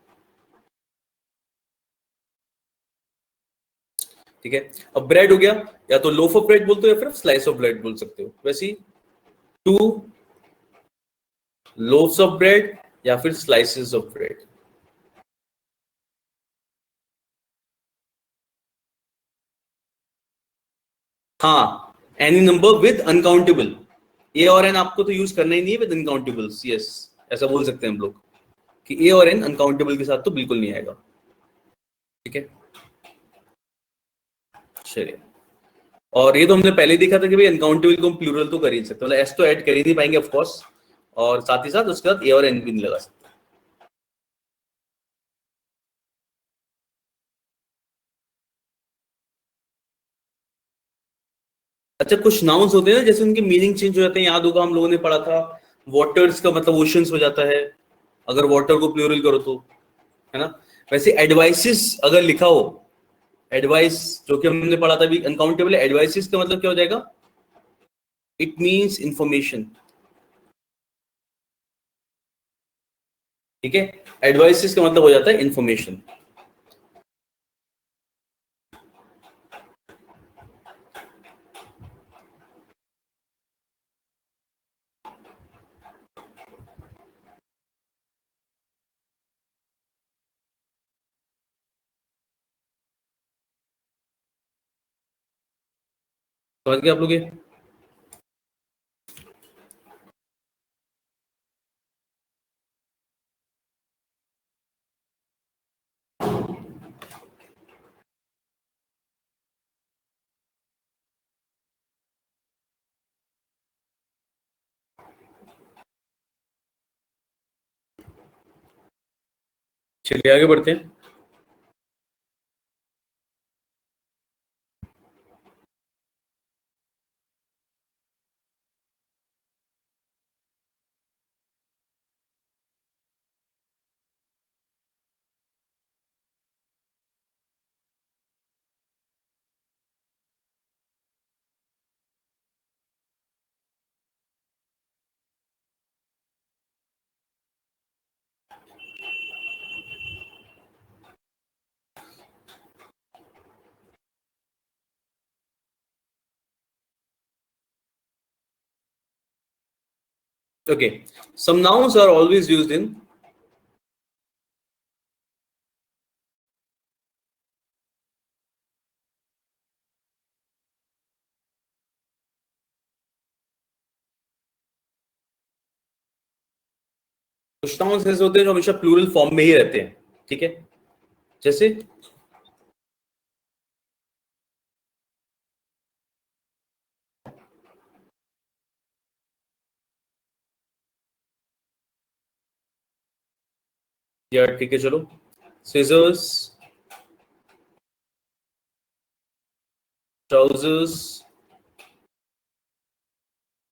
ठीक है। अब ब्रेड हो गया, या तो लोफ ऑफ ब्रेड बोलते हो या फिर स्लाइस ऑफ ब्रेड बोल सकते हो, वैसे ही टू लोफ्स ऑफ ब्रेड या फिर स्लाइसेस ऑफ ब्रेड। हाँ, एनी नंबर विद अनकाउंटेबल, ए और एन आपको तो यूज करना ही नहीं है विद अनकाउंटेबल्स, यस, ऐसा बोल सकते हैं हम लोग कि ए और एन अनकाउंटेबल के साथ तो बिल्कुल नहीं आएगा, ठीक है। चलिए, और ये तो हमने पहले देखा था कि भाई अनकाउंटेबल को हम प्लूरल तो कर ही सकते, मतलब एस तो ऐड कर ही नहीं पाएंगे ऑफ कोर्स, और साथ ही साथ उसके साथ ए और एन भी नहीं लगा सकते। अच्छा, कुछ नाउन्स होते हैं ना, जैसे उनके मीनिंग चेंज हो जाते हैं, याद होगा हम लोगों ने पढ़ा था, वाटर्स का मतलब ओशंस हो जाता है अगर वाटर को प्लूरल करो तो, है ना। वैसे एडवाइसेस अगर लिखा हो, एडवाइस जो कि हमने पढ़ा था, भी अनकाउंटेबल है, एडवाइसेस का मतलब क्या हो जाएगा, इट मींस इंफॉर्मेशन, ठीक है। एडवाइसेस का मतलब हो जाता है इंफॉर्मेशन। समझ गए आप लोग ये? चलिए आगे बढ़ते हैं। Okay, some nouns are always used in कुछ nouns ऐसे होते हैं जो हमेशा प्लूरल फॉर्म में ही रहते हैं, ठीक है, जैसे यार ठीक है चलो, scissors, trousers,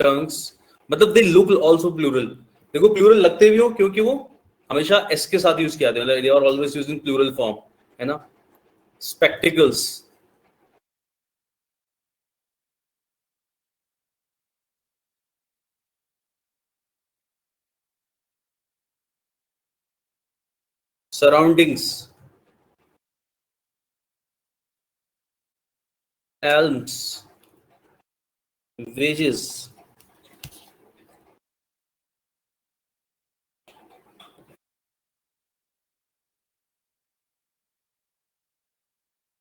tongues, मतलब दे लुक ऑल्सो प्लूरल। देखो प्लूरल लगते भी हो क्योंकि वो हमेशा एस के साथ यूज किया जाता है, they are always used in plural form, है ना। Spectacles, surroundings, elms, wages,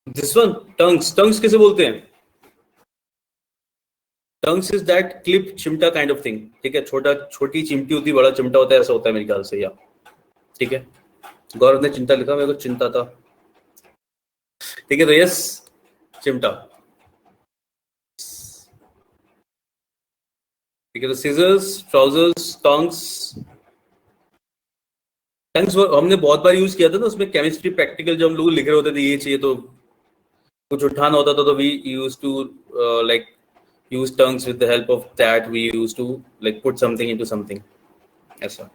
this one tongs. Tongs किसे बोलते हैं? टंग्स इज दैट क्लिप चिमटा काइंड ऑफ थिंग, ठीक है, छोटा छोटी चिमटी होती, बड़ा चिमटा होता है, ऐसा होता है मेरे ख्याल से, या ठीक है। गौरव ने चिंता लिखा, मेरे को चिंता था, ठीक है, तो यस चिमटा, ठीक है। तो सीजर्स, ट्राउजर्स, टंग्स। टंग्स हमने बहुत बार यूज किया था ना, उसमें केमिस्ट्री प्रैक्टिकल जब हम लोग लिख रहे होते थे, ये चाहिए तो कुछ उठाना होता था, तो we use to like use tongues with the help of that we used to like put something into something, ऐसा।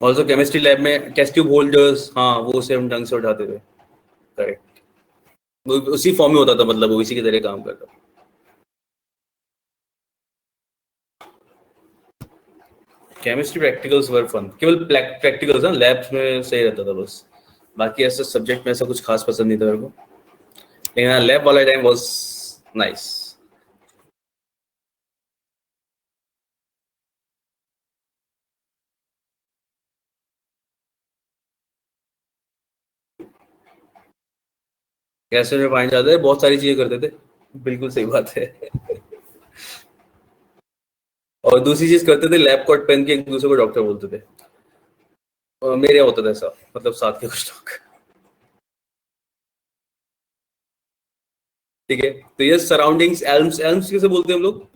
also chemistry lab में टेस्ट ट्यूब होल्डर्स, हाँ वो से हम ढंग से उठाते थे, करेक्ट, वो उसी फॉर्म में होता था, मतलब वो इसी की तरह काम करता। केमिस्ट्री प्रैक्टिकल्स वर फन, केवल प्रैक्टिकल्स ना लैब्स में सही रहता था बस, बाकी ऐसा सब्जेक्ट में ऐसा कुछ खास पसंद नहीं था मेरे को, लेकिन लैब वाला टाइम वाज नाइस। कैसे में पानी जाते थे, बहुत सारी चीजें करते थे, बिल्कुल सही बात है। और दूसरी चीज करते थे, लैब कोट पहन के एक दूसरे को डॉक्टर बोलते थे। मेरे यहाँ होता था ऐसा, मतलब साथ के कुछ लोग, ठीक है। तो ये सराउंडिंग्स, एल्म्स, एल्म्स किसे बोलते हैं हम लोग?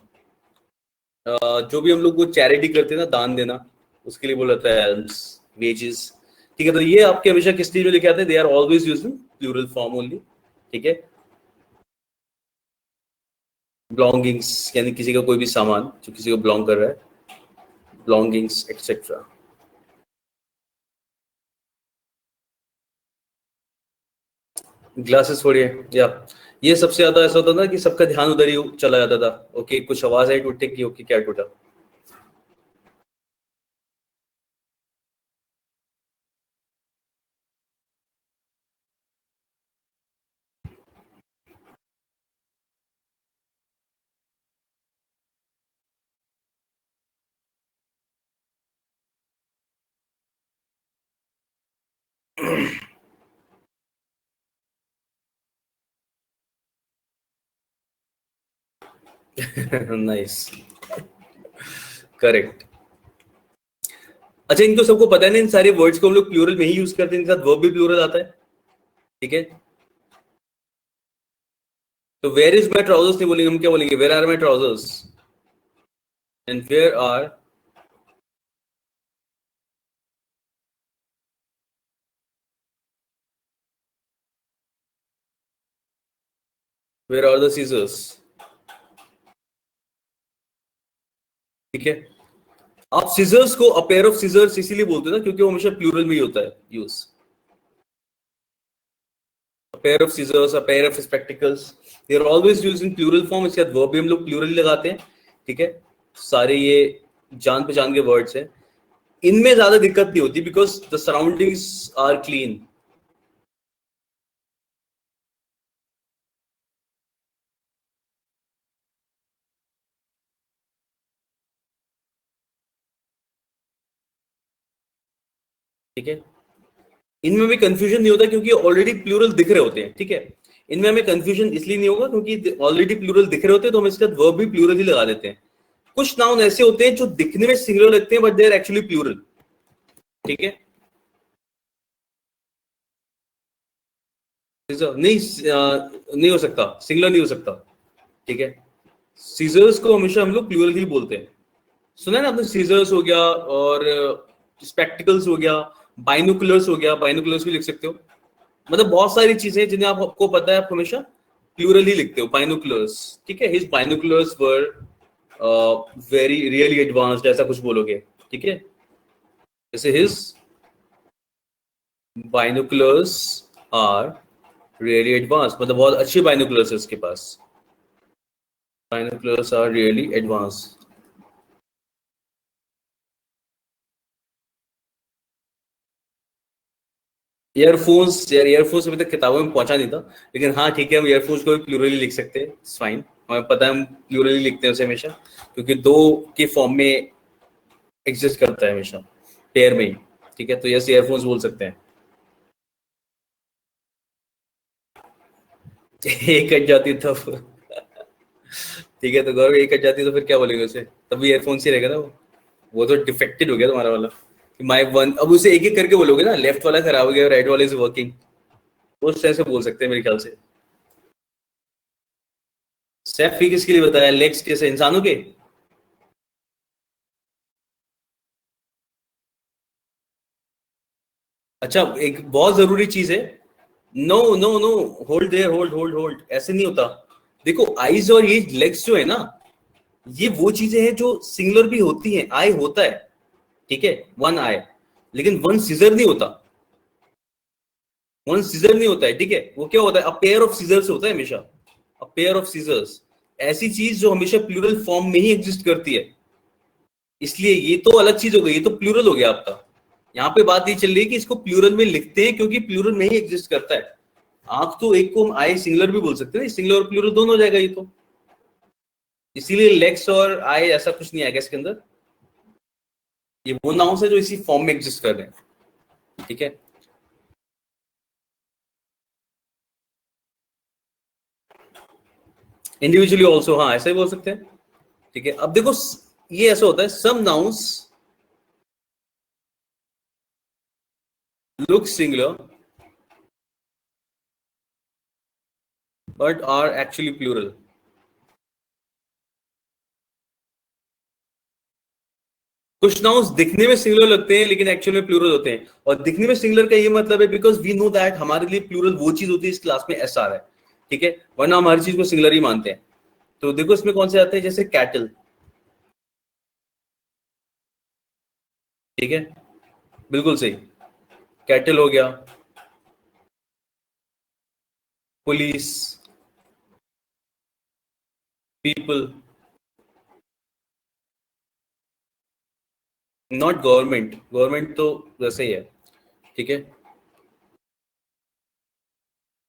जो भी हम लोग को चैरिटी करते हैं ना, दान देना, उसके लिए बोला जाता है एल्म्स, वेजेस, ठीक है। तो ये आपके हमेशा किस चीज में लिखे आते हैं? They are always used in plural form only, ठीक है। बिलोंगिंग्स यानी किसी का कोई भी सामान जो किसी को बिलोंग कर रहा है, बिलोंगिंग्स एक्सेट्रा। ग्लासेस छोड़िए, या ये सबसे ज्यादा ऐसा होता था कि सबका ध्यान उधर ही चला जाता था, ओके कुछ आवाज आई टूटने की, ओके क्या टूटा। Nice, correct. अच्छा, इनको सबको पता है ना, इन सारे वर्ड्स को हम लोग प्लूरल में ही यूज करते हैं, इनके साथ वर्ब भी प्लूरल आता है, ठीक है। तो वेयर इज माई ट्राउजर्स नहीं बोलेंगे, हम क्या बोलेंगे? Where are my trousers, and where are where are the scissors. ठीक है, आप सीजर्स को अ पेयर ऑफ सीजर्स इसीलिए बोलते हैं ना, क्योंकि वो हमेशा प्लूरल में ही होता है use. A pair of scissors, a pair of spectacles, they are always used in plural form। इसके बाद वर्ब भी हम लोग प्लूरल ही लगाते हैं। ठीक है, सारे ये जान पहचान के वर्ड्स हैं, इनमें ज्यादा दिक्कत नहीं होती because the surroundings are clean. ठीक है, इनमें भी कंफ्यूजन नहीं होता क्योंकि ऑलरेडी प्लूरल दिख रहे होते हैं। ठीक है, इनमें हमें कंफ्यूजन इसलिए नहीं होगा क्योंकि ऑलरेडी प्लूरल दिख रहे होते हैं, तो हम इसके साथ वर्ब भी प्लूरल ही लगा देते हैं। कुछ नाउन ऐसे होते हैं जो दिखने में सिंगुलर लगते हैं but they are actually plural. ठीक है, नहीं हो सकता, सिंगुलर नहीं हो सकता। ठीक है, सीजर्स को हमेशा हम लोग प्लूरल ही बोलते हैं। सुना है ना आपने, सीजर्स हो गया और स्पेक्टिकल्स हो गया, बाइनोकुलर्स हो गया, बाइनोकुलर्स भी लिख सकते हो। मतलब बहुत सारी चीजें जिन्हें आपको पता है, आप हमेशा प्लूरल ही लिखते हो, बाइनोकुलर्स। ठीक है, his binoculars were very really advanced, ऐसा कुछ बोलोगे। ठीक है, जैसे his binoculars are really advanced, मतलब बहुत अच्छे बाइनोकुलर्स है उसके पास। Binoculars are really advanced. Earphones, यार ईयरफोन्स अभी तक किताबों में पहुंचा नहीं था, लेकिन हाँ ठीक है, हम ईयरफोन्स को भी प्लूरली लिख सकते हैं, इट्स फाइन। हमें पता है हम प्लूरली लिखते हैं उसे हमेशा, क्योंकि दो के फॉर्म में एग्जिस्ट करता है हमेशा, पेयर में ही। ठीक है, तो यस ईयरफोन्स बोल सकते हैं। एक कट जाती तब ठीक है, तो गौरव एक कट जाती तो फिर क्या बोलेंगे उसे, तब भी ईयरफोन्स ही रहेगा ना वो तो डिफेक्टेड हो गया तुम्हारा वाला। माई वन, अब उसे एक एक करके बोलोगे ना, लेफ्ट वाला खराब हो गया, राइट वाला इज वर्किंग, उस तरह से बोल सकते हैं मेरे ख्याल से। सेफ भी किसके लिए बताया, लेग्स कैसे, इंसानों के? अच्छा, एक बहुत जरूरी चीज है, no no no, hold there, hold hold hold, ऐसे नहीं होता। देखो आईज और ये लेग्स जो है ना, ये वो चीजें हैं जो सिंगुलर भी होती हैं, आई होता है। ठीक है, वन आई, लेकिन वन सीजर नहीं होता, वन सीजर नहीं होता है। ठीक है, वो क्या होता है, अ पेयर ऑफ सीजर्स होता है हमेशा, अ पेयर ऑफ सीजर्स, ऐसी चीज जो हमेशा प्लूरल फॉर्म में ही एग्जिस्ट करती है। इसलिए ये तो अलग चीज हो गई, ये तो प्लूरल हो गया आपका। यहाँ पे बात ये चल रही है कि इसको प्लूरल में लिखते हैं क्योंकि प्लूरल में ही एग्जिस्ट करता है। आंख तो एक को हम आई सिंगुलर भी बोल सकते हैं, सिंगुलर और प्लूरल दोनों हो जाएगा ये तो। इसीलिए लेग्स और आई ऐसा कुछ नहीं आएगा इसके अंदर, ये वो नाउंस है जो इसी फॉर्म में एग्जिस्ट कर रहे हैं। ठीक है, इंडिविजुअली ऑल्सो, हाँ ऐसा ही बोल सकते हैं। ठीक है, अब देखो ये ऐसा होता है, some nouns look singular but are actually plural. कुछ नाउंस दिखने में सिंगुलर लगते हैं लेकिन एक्चुअल में प्लूरल होते हैं, और दिखने में सिंगुलर का ये मतलब है बिकॉज वी नो दैट हमारे लिए प्लूरल वो चीज होती है इस क्लास में एस आर है। ठीक है, वरना हम हर चीज को सिंगुलर ही मानते हैं। तो देखो इसमें कौन से आते हैं, जैसे कैटल। ठीक है, बिल्कुल सही, कैटल हो गया, police, people, not government, government तो वैसे ही है। ठीक है,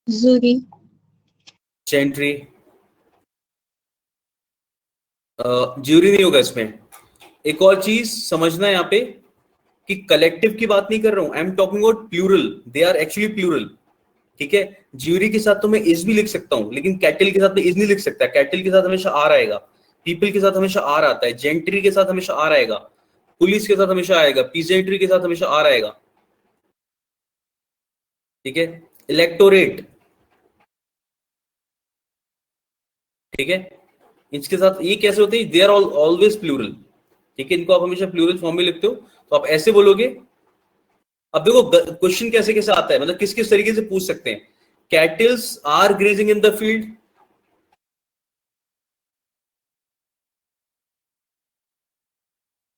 जूरी, जेंट्री, ज्यूरी नहीं होगा इसमें। एक और चीज समझना यहाँ पे कि कलेक्टिव की बात नहीं कर रहा हूं, I am talking about plural, they are actually plural. ठीक है, ज्यूरी के साथ तो मैं इज भी लिख सकता हूं, लेकिन कैटल के साथ में इज नहीं लिख सकता, कैटल के साथ हमेशा आर आएगा, पीपल के साथ हमेशा आर आता है, जेंट्री के साथ हमेशा आर आएगा, पुलिस के साथ हमेशा आएगा, पीजेंट्री के साथ हमेशा आर आएगा। ठीक है, इलेक्टोरेट, ठीक है, इसके साथ ये कैसे होते हैं, दे आर ऑलवेज प्लूरल। ठीक है, इनको आप हमेशा प्लूरल फॉर्म में लिखते हो, तो आप ऐसे बोलोगे। अब देखो क्वेश्चन कैसे कैसे आता है, मतलब किस किस तरीके से पूछ सकते हैं। Cattles are grazing in the field,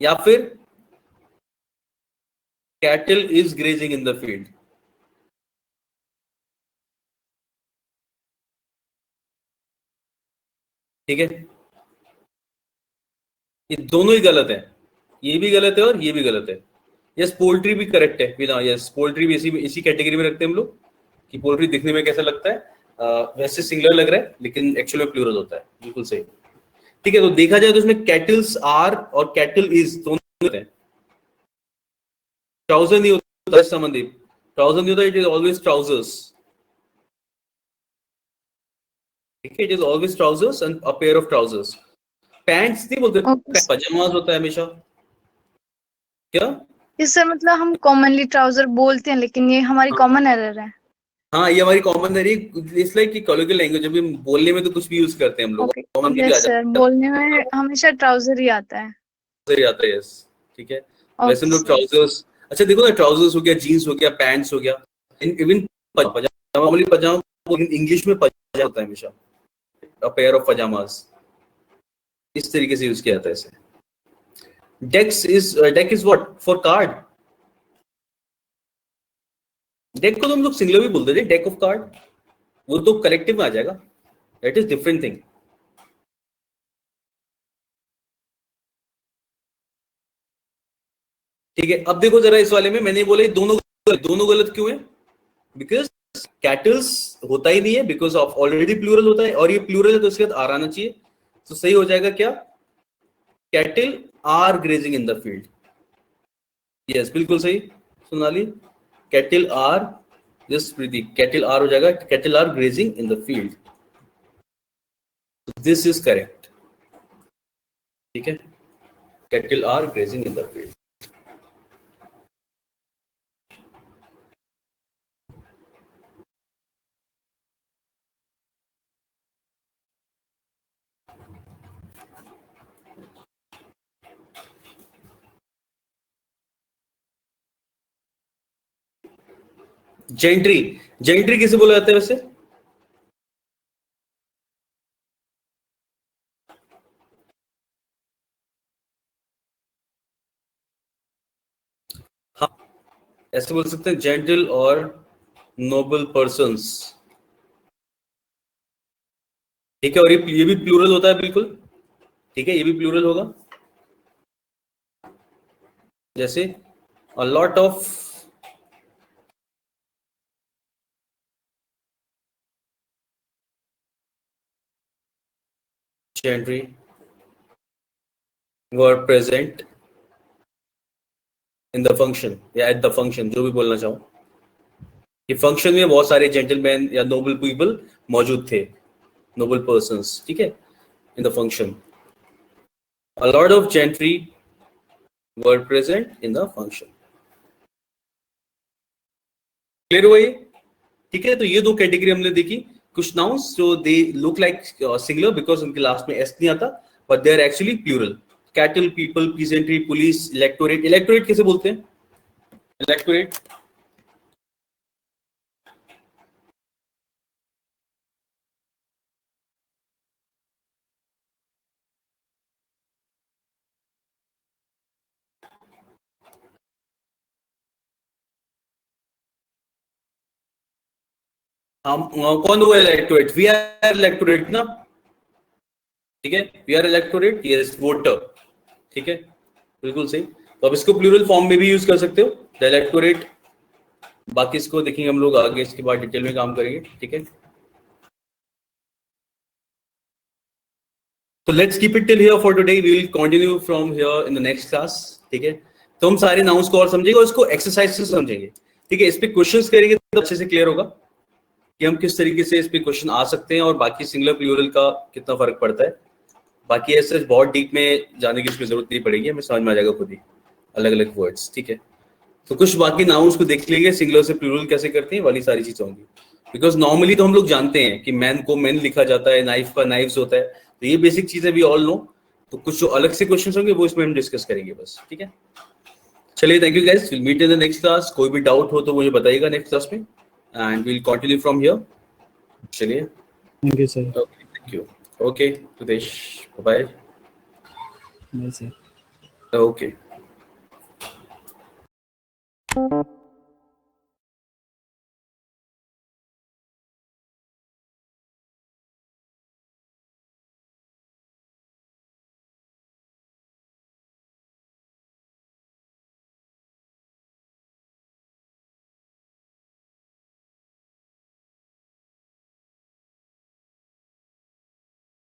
या फिर cattle is grazing in the field. ठीक है, ये दोनों ही गलत है, ये भी गलत है और ये भी गलत है। यस, पोल्ट्री भी करेक्ट है बिना, यस पोल्ट्री भी इसी कैटेगरी में रखते हैं हम लोग कि पोल्ट्री दिखने में कैसा लगता है, वैसे सिंगुलर लग रहा है लेकिन एक्चुअली में प्लूरल होता है, बिल्कुल सही। ठीक है, तो देखा जाए तो इसमें कैटल्स आर और कैटल इज दोनों होते हैं। ट्राउजर नहीं होता संबंधित, ट्राउजर नहीं होता, इट इज ऑलवेज ट्राउजर्स। ठीक है, it is always trousers and a pair of trousers. Pants नहीं बोलते, Okay. पजामाज होता है हमेशा। क्या? इससे मतलब हम कॉमनली ट्राउजर बोलते हैं, लेकिन ये हमारी कॉमन एरर है। हाँ, ये हमारी कॉमन है, इट्स लाइक कि कॉलोकियल लैंग्वेज, जब हम बोलने में तो कुछ भी यूज करते हैं हम लोग, ओके, कॉमन भी आ यस सर, जाता बोलने में हमेशा ट्राउजर ही आता है। है, आता है, यस। ठीक है, वैसे हम लोग Okay, sir. ट्राउजर्स, अच्छा देखो ना, ट्राउजर्स हो गया, जीन्स हो गया, पैंट्स हो गया, इवन पजामा इंग्लिश में पजामा होता है हमेशा, अ पेयर ऑफ पजामास, इस तरीके से यूज किया जाता है इसे। Deck is what for card. Deck को तो हम लोग सिंगुलर भी बोलते थे, डेक ऑफ कार्ड, वो तो कलेक्टिव में आ जाएगा, दैट इज डिफरेंट थिंग। ठीक है, अब देखो जरा इस वाले में मैंने बोले दोनों गलत क्यों है? बिकॉज कैटल्स होता ही नहीं है, बिकॉज ऑफ ऑलरेडी प्लूरल होता है, और ये प्लूरल है तो इसके बाद आर आना चाहिए, तो सही हो जाएगा क्या? Cattle are grazing in the field. Yes, बिल्कुल सही Sonali, cattle are, just Preeti, cattle are हो जाएगा, cattle are grazing in the field, this is correct. ठीक है, cattle are grazing in the field. Gentry, gentry किसे बोला जाता है वैसे? हाँ, ऐसे बोल सकते हैं, जेंटल और नोबल पर्सन्स। ठीक है, और ये भी प्लूरल होता है बिल्कुल। ठीक है, ये भी प्लूरल होगा, जैसे अ lot of gentry were present in the function या एट द फंक्शन, जो भी बोलना चाहो, कि फंक्शन में बहुत सारे जेंटलमैन या नोबल पीपल मौजूद थे, नोबल पर्सन्स। ठीक है, in the function, a lot of gentry were present in the function. Clear हुआ ये? ठीक है, तो ये दो कैटेगरी हमने देखी, कुछ नाउन्स जो they look like singular because उनके लास्ट में एस नहीं आता, but they are actually plural. Cattle, people, peasantry, police, electorate. Electorate कैसे बोलते हैं? इलेक्टोरेट, हम कौन हुआ इलेक्टोरेट? वी आर इलेक्टोरेट ना। ठीक है, we are electorate, yes, voter. ठीक है, बिल्कुल सही। तो अब इसको प्लूरल फॉर्म में भी यूज कर सकते हो, द इलेक्टोरेट। बाकी इसको देखेंगे हम लोग आगे, इसके बाद डिटेल में काम करेंगे। ठीक है, तो let's keep it till here for today, we will continue from here in the next class. ठीक है, तो हम सारे नाउन्स को और समझेंगे और इसको एक्सरसाइज से समझेंगे। ठीक है, इस पे क्वेश्चंस करेंगे तो अच्छे से क्लियर होगा कि हम किस तरीके से इस पे क्वेश्चन आ सकते हैं और बाकी सिंगुलर प्लूरल का कितना फर्क पड़ता है। बाकी ऐसे बहुत डीप में जाने की इसमें जरूरत नहीं पड़ेगी, हमें समझ में आ जाएगा खुद ही अलग अलग वर्ड्स। ठीक है, तो कुछ बाकी नाउन्स को देख लेंगे, सिंगुलर से प्लूरल कैसे करते हैं वाली सारी चीजें होंगी। बिकॉज नॉर्मली तो हम लोग जानते हैं कि मैन को मैन लिखा जाता है, नाइफ का नाइफ्स होता है, तो ये बेसिक चीजें भी ऑल नो। तो कुछ जो अलग से क्वेश्चन होंगे वो इसमें हम डिस्कस करेंगे बस। ठीक है, चलिए, thank you guys, will meet in the next class. कोई भी डाउट हो तो मुझे बताइएगा नेक्स्ट क्लास में, and will continue from here. चलिए, thank you sir. Thank you. Okay, Sudesh, bye. Bye sir. Okay